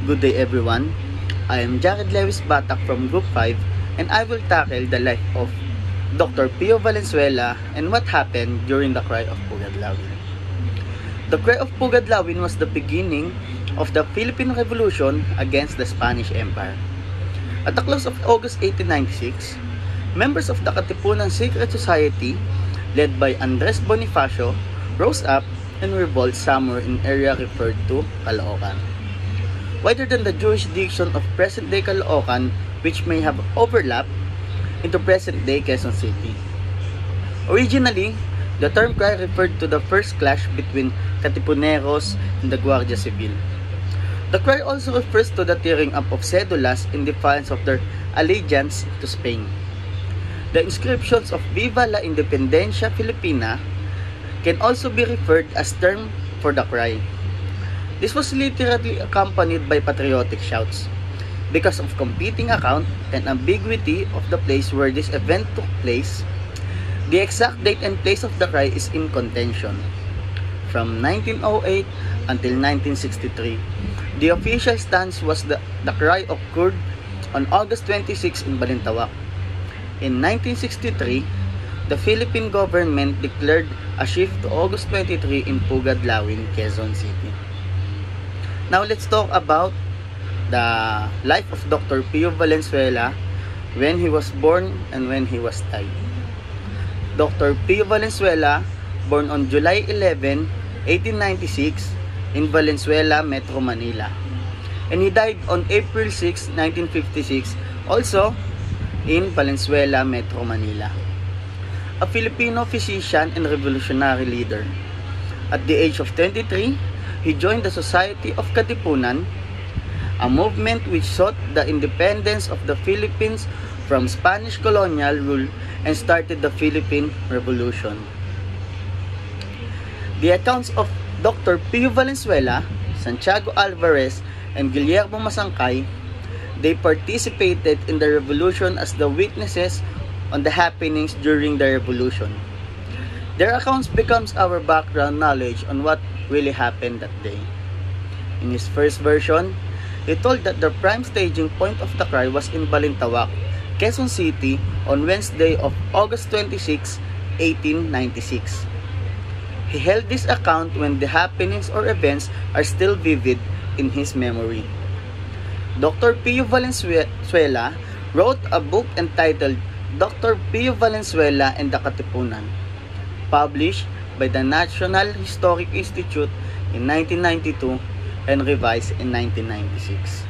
Good day everyone. I am Jared Lewis Batak from Group 5 and I will tackle the life of Dr. Pio Valenzuela and what happened during the Cry of Pugadlawin. The Cry of Pugadlawin was the beginning of the Philippine Revolution against the Spanish Empire. At the close of August 1896, members of the Katipunan Secret Society led by Andres Bonifacio rose up and revolt somewhere in area referred to Caloocan. Wider than the jurisdiction of present-day Caloocan, which may have overlapped into present-day Quezon City. Originally, the term cry referred to the first clash between Katipuneros and the Guardia Civil. The cry also refers to the tearing up of cedulas in defiance of their allegiance to Spain. The inscriptions of Viva la Independencia Filipina can also be referred as term for the cry. This was literally accompanied by patriotic shouts. Because of competing account and ambiguity of the place where this event took place, the exact date and place of the cry is in contention. From 1908 until 1963, the official stance was the cry occurred on August 26 in Balintawak. In 1963, the Philippine government declared a shift to August 23 in Pugadlawin, Quezon City. Now let's talk about the life of Dr. Pio Valenzuela when he was born and when he was died. Dr. Pio Valenzuela, born on July 11, 1896 in Valenzuela, Metro Manila. And he died on April 6, 1956, also in Valenzuela, Metro Manila. A Filipino physician and revolutionary leader. At the age of 23, he joined the Society of Katipunan, a movement which sought the independence of the Philippines from Spanish colonial rule and started the Philippine Revolution. The accounts of Dr. Pio Valenzuela, Santiago Alvarez, and Guillermo Masangkay, they participated in the revolution as the witnesses on the happenings during the revolution. Their accounts becomes our background knowledge on what really happened that day. In his first version, he told that the prime staging point of the cry was in Balintawak, Quezon City on Wednesday of August 26, 1896. He held this account when the happenings or events are still vivid in his memory. Dr. Pio Valenzuela wrote a book entitled Dr. Pio Valenzuela and the Katipunan, published by the National Historic Institute in 1992 and revised in 1996.